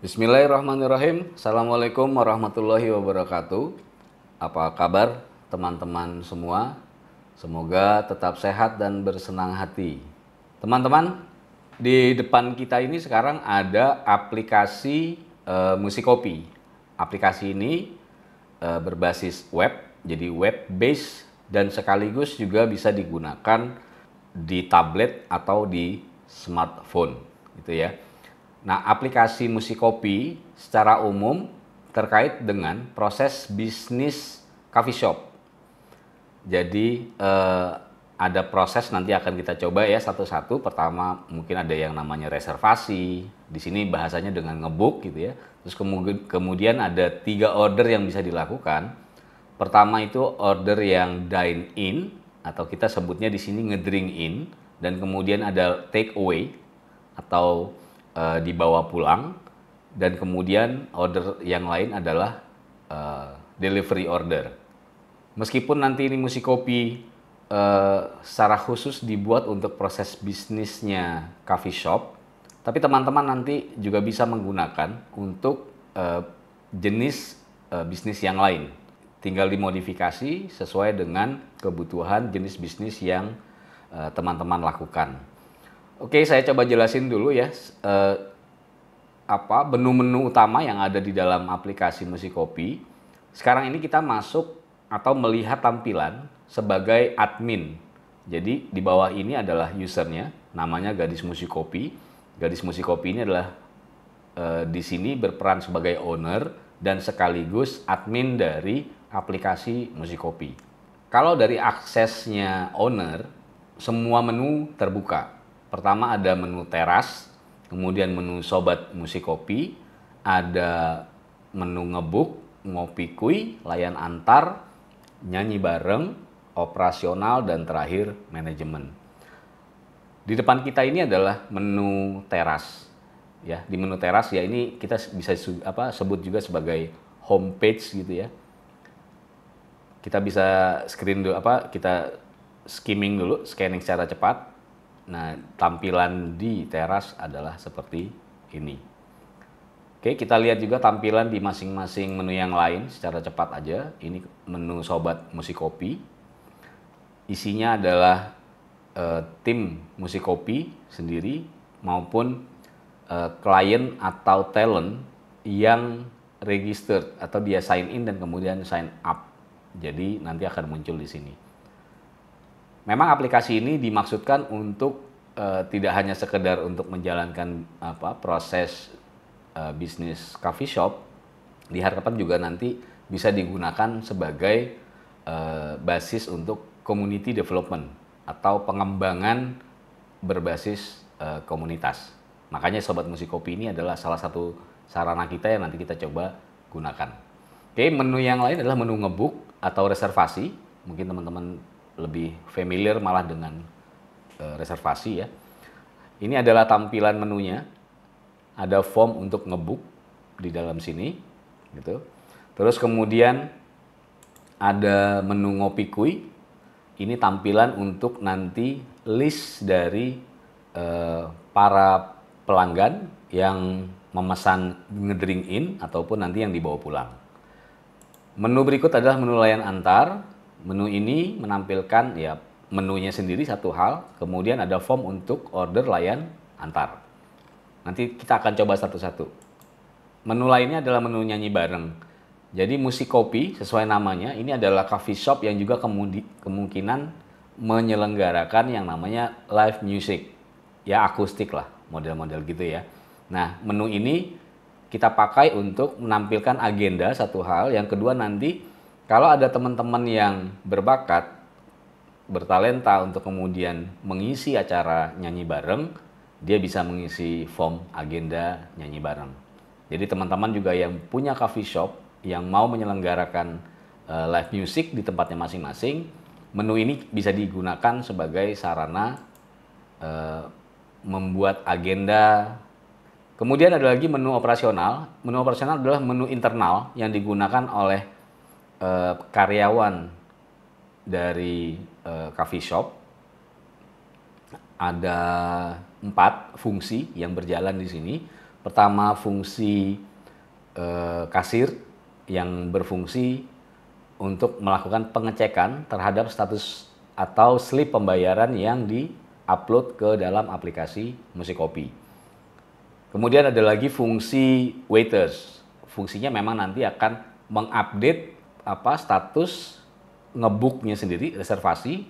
Bismillahirrahmanirrahim. Assalamualaikum warahmatullahi wabarakatuh. Apa kabar teman-teman semua? Semoga tetap sehat dan bersenang hati. Teman-teman, di depan kita ini sekarang ada aplikasi Musikopi. Aplikasi ini berbasis web, jadi web based dan sekaligus juga bisa digunakan di tablet atau di smartphone, gitu ya. Nah, aplikasi Musikopi secara umum terkait dengan proses bisnis coffee shop. Jadi ada proses nanti akan kita coba ya satu-satu. Pertama mungkin ada yang namanya reservasi. Di sini bahasanya dengan ngebook gitu ya. Terus kemudian ada 3 order yang bisa dilakukan. Pertama itu order yang dine in atau kita sebutnya di sini ngedrink in, dan kemudian ada take away atau dibawa pulang, dan kemudian order yang lain adalah delivery order. Meskipun nanti ini Musikopi secara khusus dibuat untuk proses bisnisnya coffee shop, tapi teman-teman nanti juga bisa menggunakan untuk jenis bisnis yang lain. Tinggal dimodifikasi sesuai dengan kebutuhan jenis bisnis yang teman-teman lakukan. Oke, saya coba jelasin dulu ya menu-menu utama yang ada di dalam aplikasi Musikopi. Sekarang ini kita masuk atau melihat tampilan sebagai admin. Jadi di bawah ini adalah usernya, namanya Gadis Musikopi. Gadis Musikopi ini adalah di sini berperan sebagai owner dan sekaligus admin dari aplikasi Musikopi. Kalau dari aksesnya owner, semua menu terbuka. Pertama ada menu teras, kemudian menu sobat Musikopi, ada menu ngebook, ngopi kuy, layan antar, nyanyi bareng, operasional, dan terakhir manajemen. Di depan kita ini adalah menu teras. Ya, di menu teras ya ini kita bisa sebut juga sebagai homepage gitu ya. Kita bisa kita skimming dulu, scanning secara cepat. Nah, tampilan di teras adalah seperti ini. Oke, kita lihat juga tampilan di masing-masing menu yang lain secara cepat aja. Ini menu sobat Musikopi. Isinya adalah tim Musikopi sendiri maupun klien atau talent yang registered atau dia sign in dan kemudian sign up. Jadi nanti akan muncul di sini. Memang aplikasi ini dimaksudkan untuk tidak hanya sekedar untuk menjalankan proses bisnis coffee shop, diharapkan juga nanti bisa digunakan sebagai basis untuk community development atau pengembangan berbasis komunitas. Makanya Sobat Musikopi ini adalah salah satu sarana kita yang nanti kita coba gunakan. Oke, menu yang lain adalah menu ngebook atau reservasi. Mungkin teman-teman lebih familiar malah dengan reservasi ya. Ini adalah tampilan menunya. Ada form untuk ngebook di dalam sini gitu. Terus kemudian ada menu ngopi kuy. Ini tampilan untuk nanti list dari para pelanggan yang memesan ngedrink in ataupun nanti yang dibawa pulang. Menu berikut adalah menu layan antar. Menu ini menampilkan ya menunya sendiri satu hal, kemudian ada form untuk order layan antar. Nanti kita akan coba satu-satu. Menu lainnya adalah menu nyanyi bareng. Jadi Musikopi sesuai namanya ini adalah coffee shop yang juga kemungkinan menyelenggarakan yang namanya live music. Ya akustik lah, model-model gitu ya. Nah, menu ini kita pakai untuk menampilkan agenda satu hal, yang kedua nanti kalau ada teman-teman yang berbakat, bertalenta untuk kemudian mengisi acara nyanyi bareng, dia bisa mengisi form agenda nyanyi bareng. Jadi teman-teman juga yang punya coffee shop, yang mau menyelenggarakan live music di tempatnya masing-masing, menu ini bisa digunakan sebagai sarana membuat agenda. Kemudian ada lagi menu operasional. Menu operasional adalah menu internal yang digunakan oleh karyawan dari coffee shop. Ada 4 fungsi yang berjalan di sini. Pertama, fungsi kasir yang berfungsi untuk melakukan pengecekan terhadap status atau slip pembayaran yang di-upload ke dalam aplikasi Musikopi. Kemudian ada lagi fungsi waiters. Fungsinya memang nanti akan mengupdate status ngebooknya sendiri, reservasi,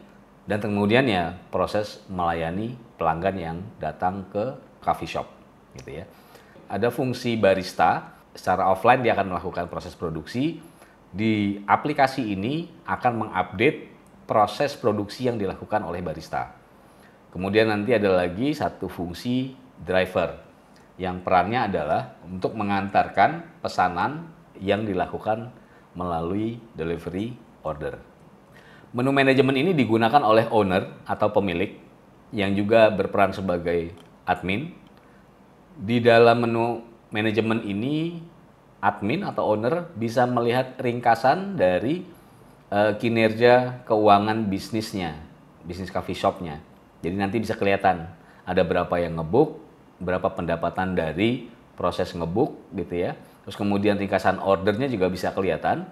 dan kemudian ya proses melayani pelanggan yang datang ke coffee shop, gitu ya. Ada fungsi barista, secara offline dia akan melakukan proses produksi. Di aplikasi ini akan mengupdate proses produksi yang dilakukan oleh barista. Kemudian nanti ada lagi satu fungsi driver, yang perannya adalah untuk mengantarkan pesanan yang dilakukan melalui delivery order. Menu manajemen ini digunakan oleh owner atau pemilik yang juga berperan sebagai admin. Di dalam menu manajemen ini, admin atau owner bisa melihat ringkasan dari kinerja keuangan bisnisnya, bisnis coffee shopnya. Jadi nanti bisa kelihatan ada berapa yang ngebook, berapa pendapatan dari proses ngebook gitu ya. Terus kemudian ringkasan ordernya juga bisa kelihatan.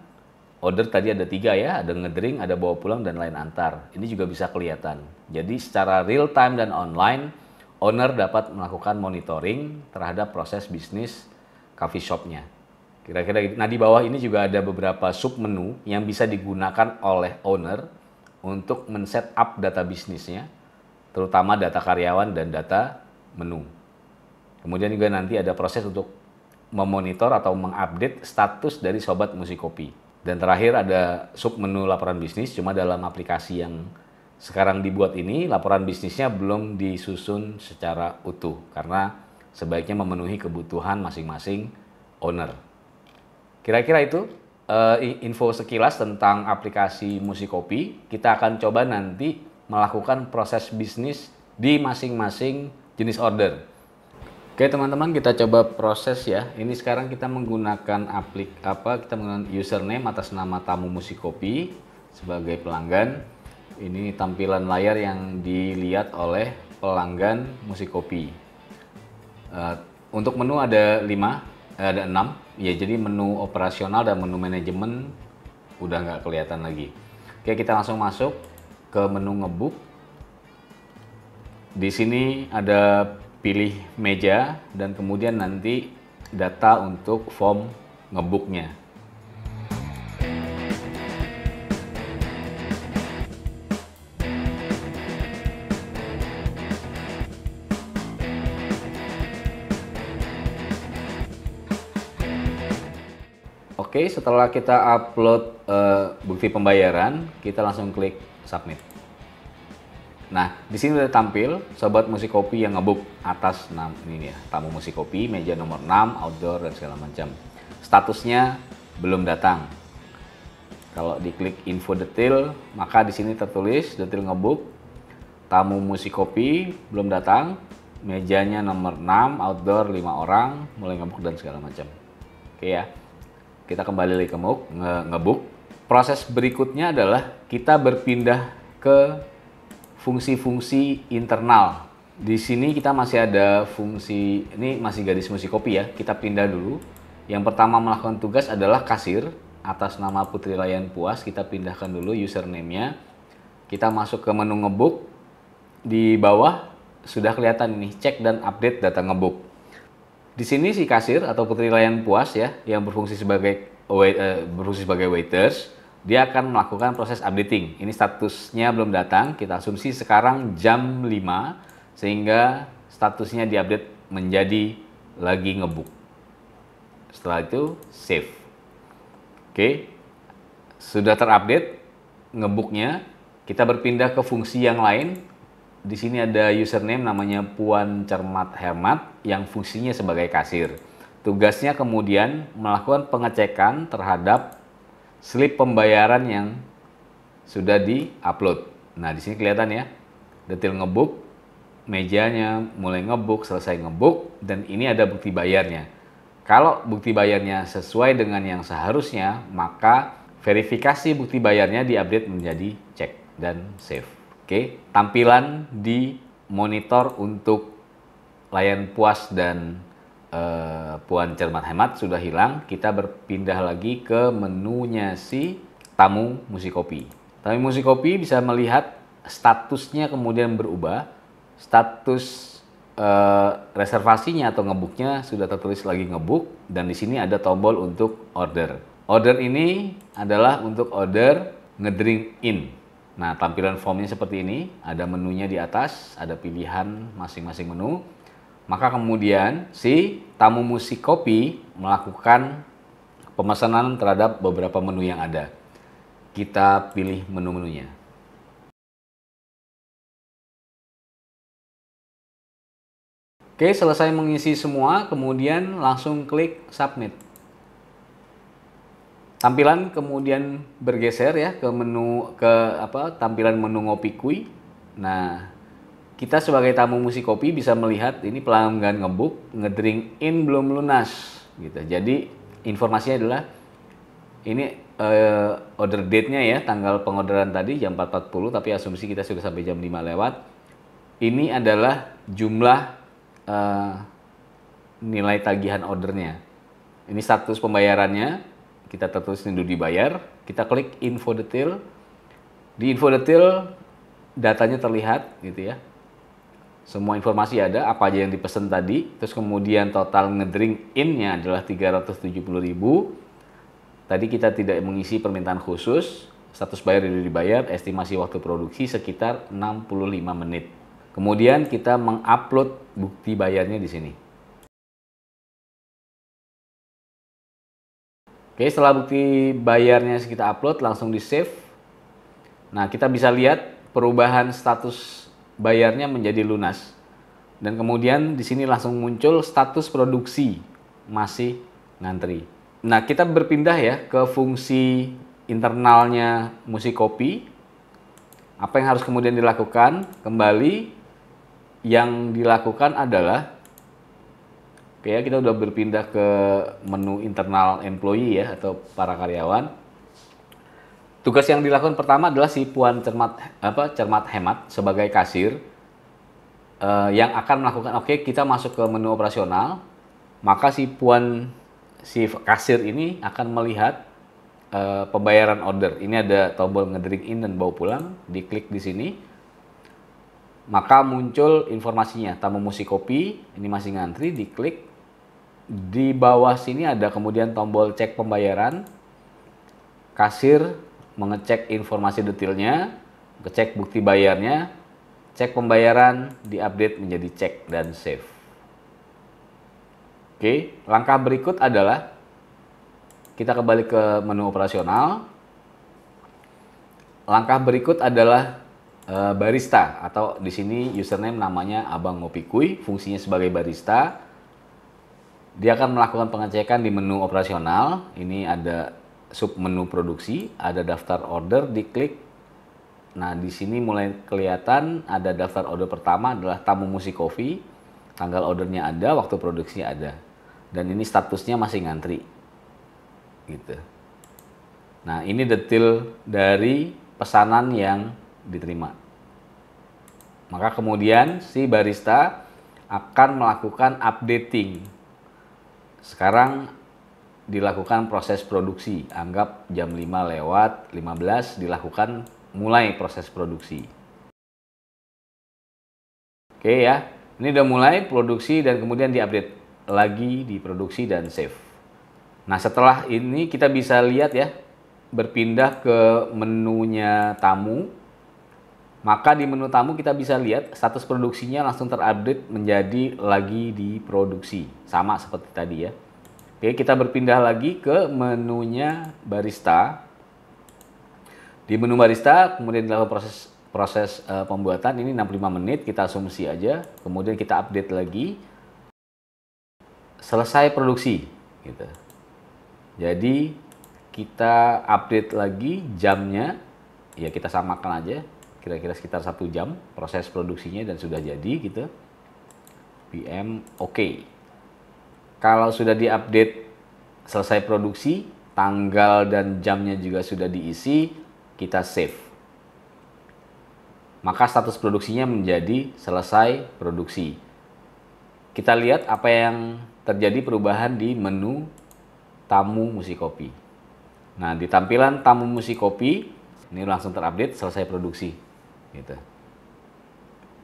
Order tadi ada 3 ya, ada ngedrink, ada bawa pulang, dan lain antar. Ini juga bisa kelihatan. Jadi secara real time dan online, owner dapat melakukan monitoring terhadap proses bisnis coffee shop-nya. Kira-kira gitu. Nah, di bawah ini juga ada beberapa sub menu yang bisa digunakan oleh owner untuk men-set up data bisnisnya, terutama data karyawan dan data menu. Kemudian juga nanti ada proses untuk memonitor atau mengupdate status dari Sobat Musikopi. Dan terakhir ada sub menu laporan bisnis, cuma dalam aplikasi yang sekarang dibuat ini, laporan bisnisnya belum disusun secara utuh, karena sebaiknya memenuhi kebutuhan masing-masing owner. Kira-kira itu info sekilas tentang aplikasi Musikopi. Kita akan coba nanti melakukan proses bisnis di masing-masing jenis order. Oke teman-teman, kita coba proses ya. Ini sekarang kita menggunakan kita menggunakan username atas nama tamu Musikopi sebagai pelanggan. Ini tampilan layar yang dilihat oleh pelanggan Musikopi. Untuk menu ada 6 ya, jadi menu operasional dan menu manajemen udah nggak kelihatan lagi. Oke, kita langsung masuk ke menu ngebook. Di sini ada pilih meja dan kemudian nanti data untuk form ngebooknya. Oke, setelah kita upload bukti pembayaran, kita langsung klik submit. Nah, di sini udah tampil Sobat Musikopi yang ngebook atas ini ya, tamu Musikopi, meja nomor 6, outdoor dan segala macam. Statusnya belum datang. Kalau diklik info detail, maka di sini tertulis detail ngebook, tamu Musikopi belum datang, mejanya nomor 6, outdoor 5 orang, mulai ngebook dan segala macam. Oke ya. Kita kembali lagi ke ngebook. Proses berikutnya adalah kita berpindah ke fungsi-fungsi internal. Di sini kita masih ada fungsi, ini masih gadis Musikopi ya. Kita pindah dulu. Yang pertama melakukan tugas adalah kasir atas nama Putri Layan Puas. Kita pindahkan dulu username-nya. Kita masuk ke menu ngebook. Di bawah sudah kelihatan ini cek dan update data ngebook. Di sini si kasir atau Putri Layan Puas ya, yang berfungsi sebagai waiters, dia akan melakukan proses updating. Ini statusnya belum datang, kita asumsi sekarang jam 5, sehingga statusnya diupdate menjadi lagi ngebook. Setelah itu save. Oke, sudah terupdate ngebooknya, kita berpindah ke fungsi yang lain. Di sini ada username namanya Puan Cermat Hermat yang fungsinya sebagai kasir. Tugasnya kemudian melakukan pengecekan terhadap slip pembayaran yang sudah di-upload. Nah, di sini kelihatan ya, detail ngebook, mejanya mulai ngebook, selesai ngebook, dan ini ada bukti bayarnya. Kalau bukti bayarnya sesuai dengan yang seharusnya, maka verifikasi bukti bayarnya diupdate menjadi cek dan save. Oke, tampilan di monitor untuk Layan Puas dan Puan Cermat Hemat sudah hilang, kita berpindah lagi ke menunya si tamu Musikopi. Tamu Musikopi bisa melihat statusnya kemudian berubah. Status reservasinya atau ngebuknya sudah tertulis lagi ngebuk, dan di sini ada tombol untuk order. Order ini adalah untuk order ngedrink in. Nah, tampilan formnya seperti ini, ada menunya di atas, ada pilihan masing-masing menu. Maka kemudian si tamu Musikopi melakukan pemesanan terhadap beberapa menu yang ada. Kita pilih menu-menunya. Oke, selesai mengisi semua, kemudian langsung klik submit. Tampilan kemudian bergeser ya ke menu tampilan menu Ngopi Kui. Nah, kita sebagai tamu Musikopi bisa melihat ini pelanggan ngebuk, ngedrink in belum lunas gitu. Jadi informasinya adalah ini order date-nya ya, tanggal pengorderan tadi jam 4.40, tapi asumsi kita sudah sampai jam 5 lewat. Ini adalah jumlah nilai tagihan ordernya. Ini status pembayarannya. Kita tertulis ini dibayar, kita klik info detail. Di info detail datanya terlihat gitu ya. Semua informasi ada, apa aja yang dipesan tadi, terus kemudian total ngedrink in-nya adalah 370.000. Tadi kita tidak mengisi permintaan khusus, status bayar sudah dibayar, estimasi waktu produksi sekitar 65 menit. Kemudian kita mengupload bukti bayarnya di sini. Oke, setelah bukti bayarnya kita upload, langsung di save. Nah, kita bisa lihat perubahan status bayarnya menjadi lunas. Dan kemudian di sini langsung muncul status produksi masih ngantri. Nah, kita berpindah ya ke fungsi internalnya Musikopi. Apa yang harus kemudian dilakukan? Kembali yang dilakukan adalah oke ya, kita udah berpindah ke menu internal employee ya, atau para karyawan. Tugas yang dilakukan pertama adalah si Puan Cermat Hemat sebagai kasir yang akan melakukan kita masuk ke menu operasional. Maka si kasir ini akan melihat pembayaran order. Ini ada tombol ngedrink in dan bawa pulang, diklik di sini. Maka muncul informasinya, tamu Musikopi ini masih ngantri, diklik. Di bawah sini ada kemudian tombol cek pembayaran. Kasir mengecek informasi detailnya, ngecek bukti bayarnya, cek pembayaran, diupdate menjadi cek dan save. Oke, langkah berikut adalah kita kembali ke menu operasional. Langkah berikut adalah barista, atau di sini username namanya Abang Ngopi Kui, fungsinya sebagai barista. Dia akan melakukan pengecekan di menu operasional. Ini ada sub menu produksi, ada daftar order, diklik. Nah, di sini mulai kelihatan ada daftar order pertama adalah tamu Musikopi. Tanggal ordernya ada, waktu produksinya ada. Dan ini statusnya masih ngantri. Gitu. Nah, ini detail dari pesanan yang diterima. Maka kemudian si barista akan melakukan updating. Sekarang dilakukan proses produksi, anggap jam 5 lewat 15 dilakukan mulai proses produksi. Oke ya, ini udah mulai produksi dan kemudian diupdate lagi, diproduksi dan save. Nah, setelah ini kita bisa lihat ya, berpindah ke menunya tamu. Maka di menu tamu kita bisa lihat status produksinya langsung terupdate menjadi lagi diproduksi. Sama seperti tadi ya. Oke, kita berpindah lagi ke menunya barista. Di menu barista kemudian dilakukan proses pembuatan, ini 65 menit, kita asumsi aja. Kemudian kita update lagi. Selesai produksi gitu. Jadi kita update lagi jamnya. Ya, kita samakan aja. Kira-kira sekitar 1 jam proses produksinya dan sudah jadi gitu. PM oke. Kalau sudah diupdate selesai produksi, tanggal dan jamnya juga sudah diisi, kita save. Maka status produksinya menjadi selesai produksi. kita lihat apa yang terjadi perubahan di menu tamu Musikopi. Nah, di tampilan tamu Musikopi ini langsung terupdate selesai produksi gitu.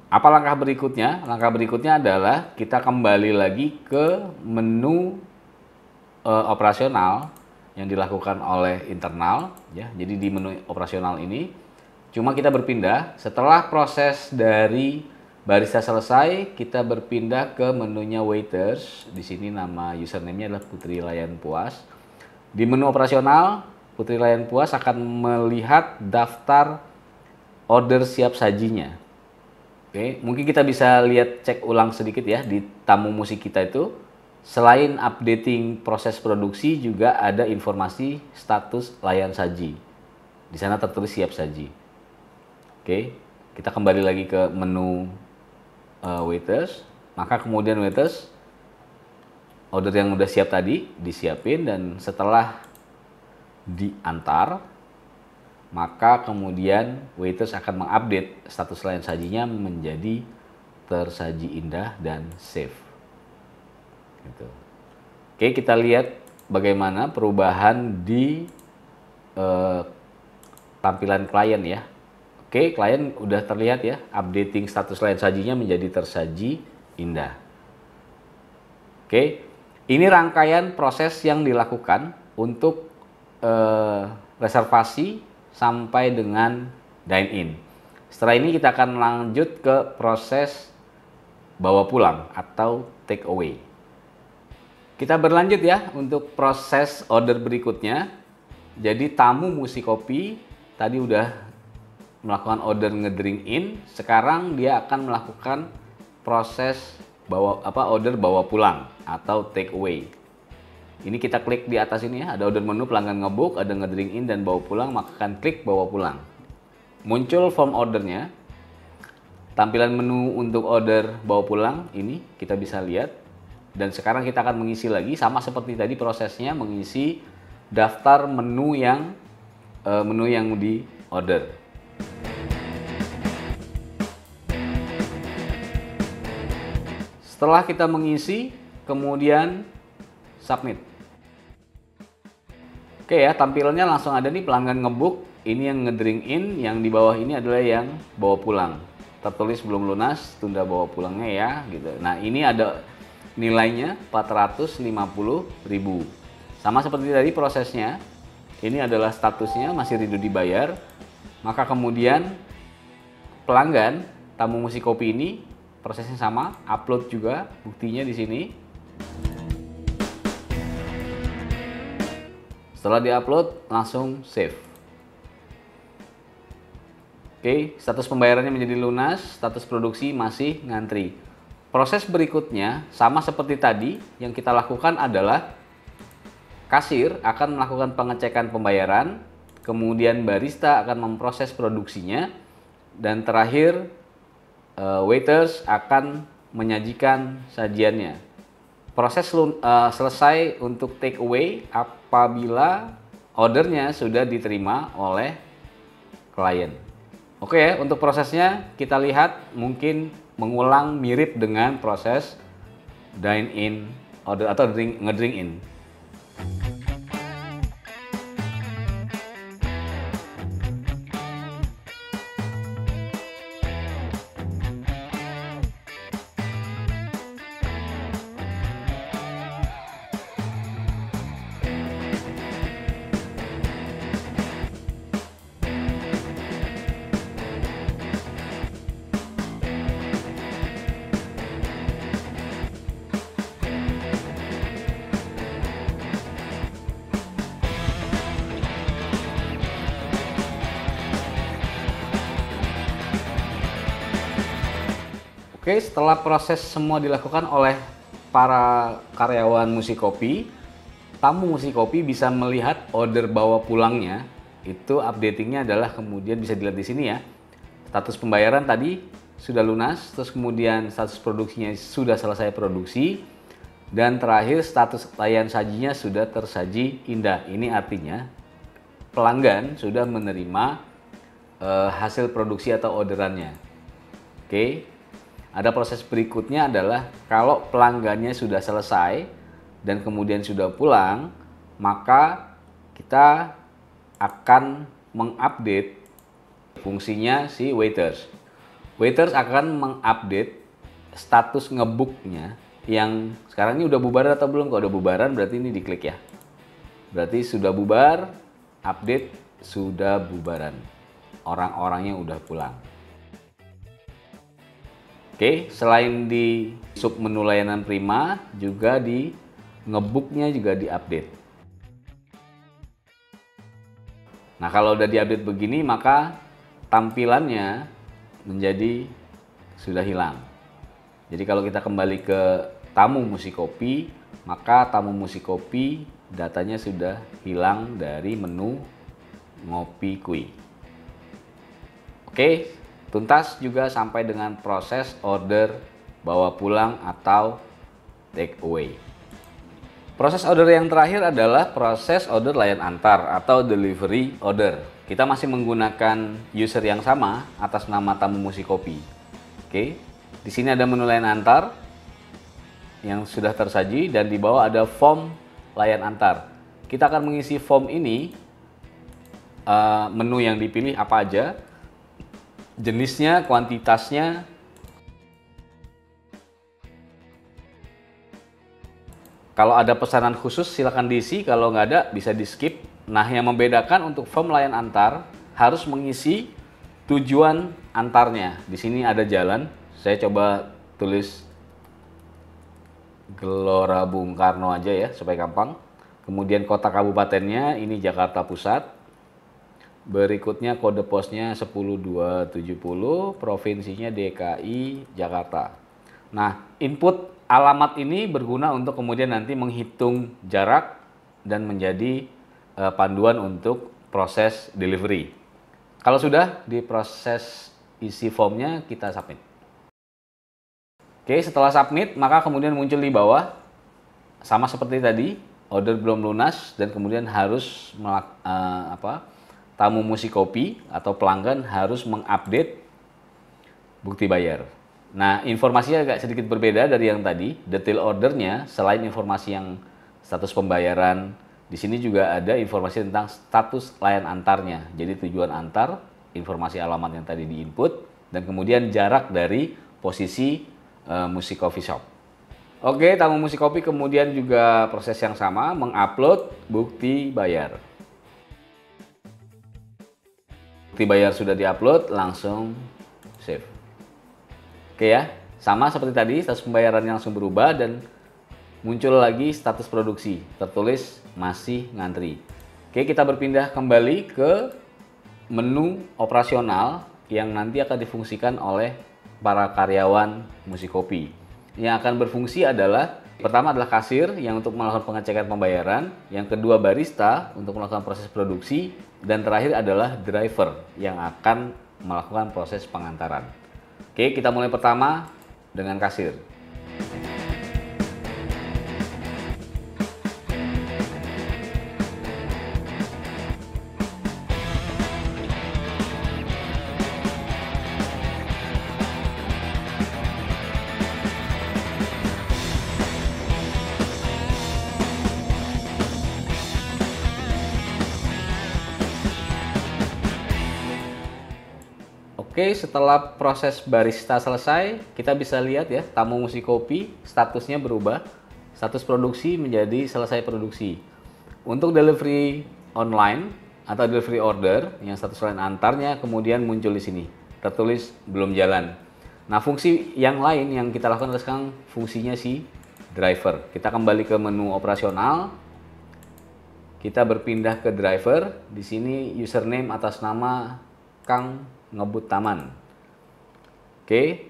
Apa langkah berikutnya? Langkah berikutnya adalah kita kembali lagi ke menu operasional yang dilakukan oleh internal ya. Jadi di menu operasional ini cuma kita berpindah setelah proses dari barista selesai, kita berpindah ke menunya waiters. Di sini nama username-nya adalah Putri Layan Puas. Di menu operasional, Putri Layan Puas akan melihat daftar order siap sajinya. Oke, mungkin kita bisa lihat cek ulang sedikit ya di tamu musik kita itu. Selain updating proses produksi juga ada informasi status layan saji. Di sana tertulis siap saji. Oke, kita kembali lagi ke menu waiters. Maka kemudian waiters order yang udah siap tadi disiapin dan setelah diantar maka kemudian waiters akan mengupdate status layan sajinya menjadi tersaji indah dan safe. Gitu. Oke, kita lihat bagaimana perubahan di tampilan klien ya. Oke, klien udah terlihat ya, updating status layan sajinya menjadi tersaji indah. Oke, ini rangkaian proses yang dilakukan untuk reservasi sampai dengan dine-in. Setelah ini kita akan lanjut ke proses bawa pulang atau take away. Kita berlanjut ya untuk proses order berikutnya. Jadi tamu Musikopi tadi udah melakukan order ngedrink in, sekarang dia akan melakukan proses order bawa pulang atau take away. Ini kita klik di atas ini ya, ada order menu pelanggan ngebook, ada ngedrink in dan bawa pulang, maka akan klik bawa pulang. Muncul form ordernya. Tampilan menu untuk order bawa pulang ini kita bisa lihat. Dan sekarang kita akan mengisi lagi sama seperti tadi prosesnya, mengisi daftar menu yang di order. Setelah kita mengisi, kemudian submit. Oke ya, tampilannya langsung ada nih pelanggan ngebook. Ini yang ngedrink in, yang di bawah ini adalah yang bawa pulang. Tertulis belum lunas, tunda bawa pulangnya ya gitu. Nah, ini ada nilainya 450.000. Sama seperti tadi prosesnya. Ini adalah statusnya masih rindu dibayar. Maka kemudian pelanggan tamu Musikopi ini prosesnya sama, upload juga buktinya di sini. Setelah diupload langsung save. Oke, status pembayarannya menjadi lunas, status produksi masih ngantri. Proses berikutnya sama seperti tadi, yang kita lakukan adalah kasir akan melakukan pengecekan pembayaran, kemudian barista akan memproses produksinya, dan terakhir waiters akan menyajikan sajiannya. Proses selesai untuk take away apabila ordernya sudah diterima oleh klien. Oke ya, untuk prosesnya kita lihat mungkin mengulang mirip dengan proses dine in order atau ngedrink in. Oke, setelah proses semua dilakukan oleh para karyawan Musikopi, tamu Musikopi bisa melihat order bawa pulangnya. Itu updatingnya adalah kemudian bisa dilihat di sini ya. Status pembayaran tadi sudah lunas, terus kemudian status produksinya sudah selesai produksi, dan terakhir status layan sajinya sudah tersaji indah. Ini artinya pelanggan sudah menerima hasil produksi atau orderannya. Oke. Ada proses berikutnya adalah kalau pelanggannya sudah selesai dan kemudian sudah pulang, maka kita akan mengupdate fungsinya si waiters. Waiters akan mengupdate status ngebooknya yang sekarang ini udah bubar atau belum. Kalau udah bubaran berarti ini diklik ya. Berarti sudah bubar, update sudah bubaran. Orang-orangnya udah pulang. Oke, selain di submenu layanan prima, juga di ngebooknya juga diupdate. Nah, kalau udah diupdate begini, maka tampilannya menjadi sudah hilang. Jadi kalau kita kembali ke tamu Musikopi, maka tamu Musikopi datanya sudah hilang dari menu Ngopi Kui. Oke. Tuntas juga sampai dengan proses order bawa pulang atau take away. Proses order yang terakhir adalah proses order layan antar atau delivery order. Kita masih menggunakan user yang sama atas nama tamu Musikopi. Oke, di sini ada menu layan antar yang sudah tersaji dan di bawah ada form layan antar. Kita akan mengisi form ini, menu yang dipilih apa aja, jenisnya, kuantitasnya, kalau ada pesanan khusus silakan diisi, kalau nggak ada bisa di skip. Nah, yang membedakan untuk form layan antar harus mengisi tujuan antarnya. Di sini ada jalan, saya coba tulis Gelora Bung Karno aja ya supaya gampang. Kemudian kota kabupatennya ini Jakarta Pusat. Berikutnya kode posnya 10270, provinsinya DKI Jakarta. Nah, input alamat ini berguna untuk kemudian nanti menghitung jarak dan menjadi panduan untuk proses delivery. Kalau sudah diproses isi formnya, kita submit. Oke, setelah submit, maka kemudian muncul di bawah, sama seperti tadi, order belum lunas dan kemudian harus tamu Musikopi atau pelanggan harus mengupdate bukti bayar. Nah, informasinya agak sedikit berbeda dari yang tadi. Detail ordernya selain informasi yang status pembayaran, di sini juga ada informasi tentang status layan antarnya. Jadi tujuan antar, informasi alamat yang tadi diinput, dan kemudian jarak dari posisi Musikopi Shop. Oke, tamu Musikopi kemudian juga proses yang sama, mengupload bukti bayar. Bukti bayar sudah diupload, langsung save. Oke ya, sama seperti tadi, status pembayarannya langsung berubah dan muncul lagi status produksi, tertulis masih ngantri. Oke, kita berpindah kembali ke menu operasional yang nanti akan difungsikan oleh para karyawan Musikopi. Yang akan berfungsi adalah, pertama adalah kasir yang untuk melakukan pengecekan pembayaran, yang kedua barista untuk melakukan proses produksi, dan terakhir adalah driver yang akan melakukan proses pengantaran. Oke, kita mulai pertama dengan kasir. Oke, setelah proses barista selesai, kita bisa lihat ya, tamu Musikopi statusnya berubah. Status produksi menjadi selesai produksi. Untuk delivery online atau delivery order, yang status lain antarnya kemudian muncul di sini, tertulis belum jalan. Nah, fungsi yang lain yang kita lakukan adalah sekarang fungsinya si driver. Kita kembali ke menu operasional. Kita berpindah ke driver. Di sini username atas nama Kang Ngebut Taman. Oke.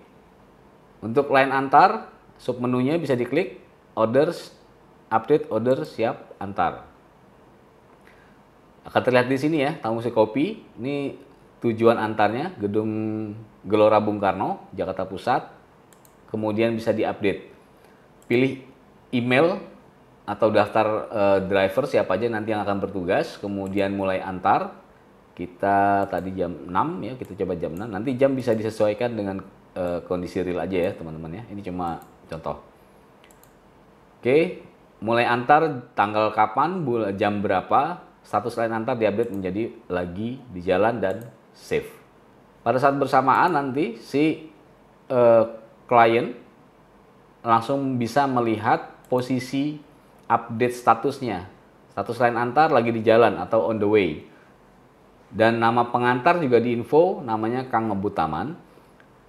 Untuk line antar, submenunya bisa diklik orders, update order siap antar. Akan terlihat di sini ya, tamu Musikopi. Ini tujuan antarnya Gedung Gelora Bung Karno, Jakarta Pusat. Kemudian bisa diupdate. Pilih email atau daftar driver siapa aja nanti yang akan bertugas, kemudian mulai antar. Kita tadi jam 6 ya, kita coba jam 6. Nanti jam bisa disesuaikan dengan kondisi real aja ya teman-teman ya. Ini cuma contoh. Oke, mulai antar tanggal kapan, jam berapa, status line antar diupdate menjadi lagi di jalan dan save. Pada saat bersamaan nanti si klien langsung bisa melihat posisi update statusnya. Status line antar lagi di jalan atau on the way. Dan nama pengantar juga diinfo, namanya Kang Ngebut Taman.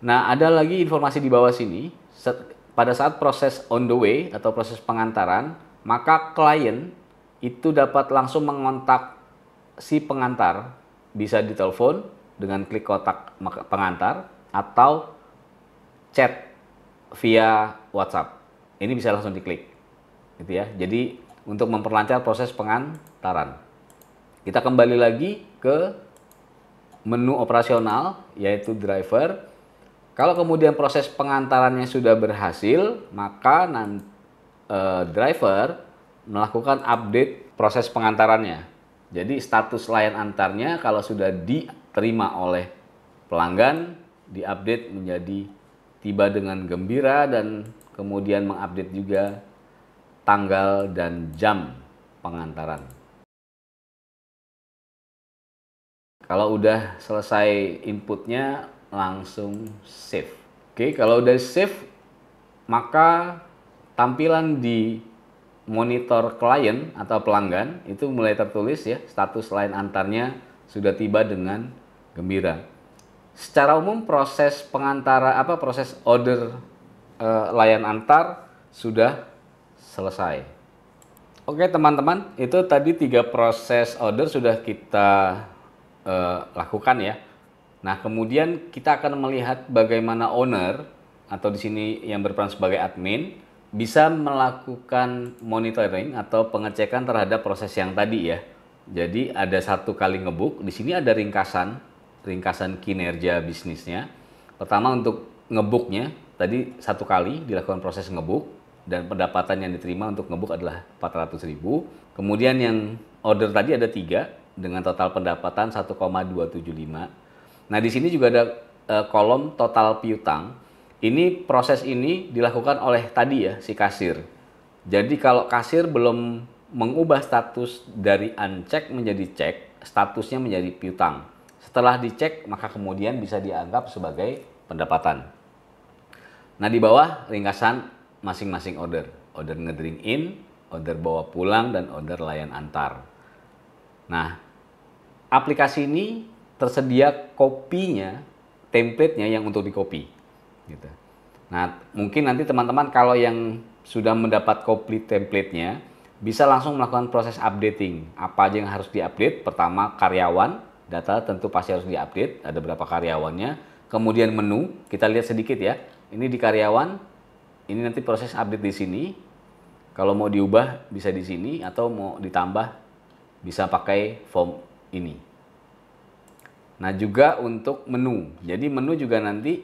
Nah, ada lagi informasi di bawah sini. Pada saat proses on the way atau proses pengantaran, maka klien itu dapat langsung mengontak si pengantar. Bisa ditelepon dengan klik kotak pengantar atau chat via WhatsApp. Ini bisa langsung diklik. Gitu ya. Jadi untuk memperlancar proses pengantaran. Kita kembali lagi ke menu operasional, yaitu driver. Kalau kemudian proses pengantarannya sudah berhasil, maka driver melakukan update proses pengantarannya. Jadi status layan antarnya kalau sudah diterima oleh pelanggan, diupdate menjadi tiba dengan gembira dan kemudian mengupdate juga tanggal dan jam pengantaran. Kalau udah selesai inputnya, langsung save. Oke, kalau udah save, maka tampilan di monitor klien atau pelanggan itu mulai tertulis ya, status line antarnya sudah tiba dengan gembira. Secara umum proses proses order layan antar sudah selesai. Oke teman-teman, itu tadi 3 proses order sudah kita lakukan ya. Nah, kemudian kita akan melihat bagaimana owner atau di sini yang berperan sebagai admin bisa melakukan monitoring atau pengecekan terhadap proses yang tadi ya. Jadi ada 1 kali ngebuk. Di sini ada ringkasan kinerja bisnisnya. Pertama untuk ngebuknya tadi 1 kali dilakukan proses ngebuk dan pendapatan yang diterima untuk ngebuk adalah 400.000. Kemudian yang order tadi ada 3 dengan total pendapatan 1,275. Nah, di sini juga ada kolom total piutang. Ini proses ini dilakukan oleh tadi ya si kasir. Jadi kalau kasir belum mengubah status dari uncheck menjadi check, statusnya menjadi piutang. Setelah dicek maka kemudian bisa dianggap sebagai pendapatan. Nah, di bawah ringkasan masing-masing order. Order ngedring in, order bawa pulang, dan order layan antar. Nah, aplikasi ini tersedia kopinya, template-nya yang untuk di-copy. Gitu. Nah, mungkin nanti teman-teman kalau yang sudah mendapat copy template-nya, bisa langsung melakukan proses updating. Apa aja yang harus diupdate? Pertama, karyawan, data tentu pasti harus diupdate, ada berapa karyawannya. Kemudian menu, kita lihat sedikit ya. Ini di karyawan, ini nanti proses update di sini. Kalau mau diubah bisa di sini atau mau ditambah bisa pakai form ini. Nah, juga untuk menu. Jadi menu juga nanti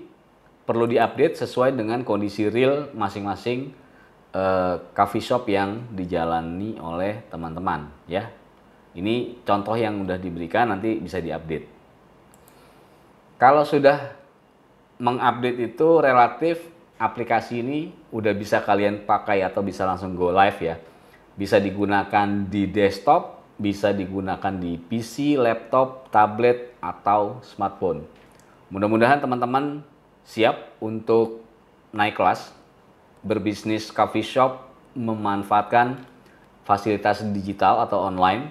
perlu diupdate sesuai dengan kondisi real masing-masing coffee shop yang dijalani oleh teman-teman ya. Ini contoh yang udah diberikan, nanti bisa diupdate. Kalau sudah mengupdate itu relatif aplikasi ini udah bisa kalian pakai atau bisa langsung go live ya. Bisa digunakan di desktop, bisa digunakan di PC, laptop, tablet, atau smartphone. Mudah-mudahan teman-teman siap untuk naik kelas, berbisnis coffee shop, memanfaatkan fasilitas digital atau online.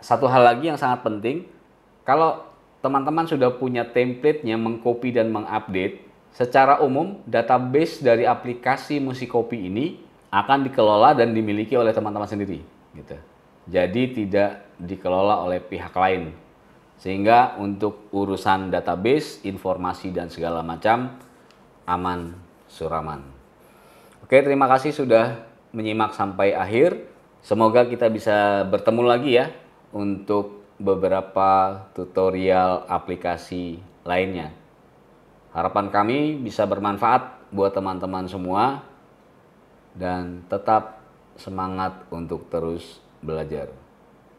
Satu hal lagi yang sangat penting, kalau teman-teman sudah punya template-nya mengcopy dan mengupdate, secara umum database dari aplikasi Musikopi ini akan dikelola dan dimiliki oleh teman-teman sendiri. Gitu. Jadi tidak dikelola oleh pihak lain. Sehingga untuk urusan database, informasi dan segala macam aman suraman. Oke, terima kasih sudah menyimak sampai akhir. Semoga kita bisa bertemu lagi ya untuk beberapa tutorial aplikasi lainnya. Harapan kami bisa bermanfaat buat teman-teman semua dan tetap semangat untuk terus belajar.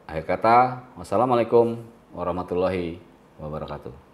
Akhir kata, wassalamualaikum warahmatullahi wabarakatuh.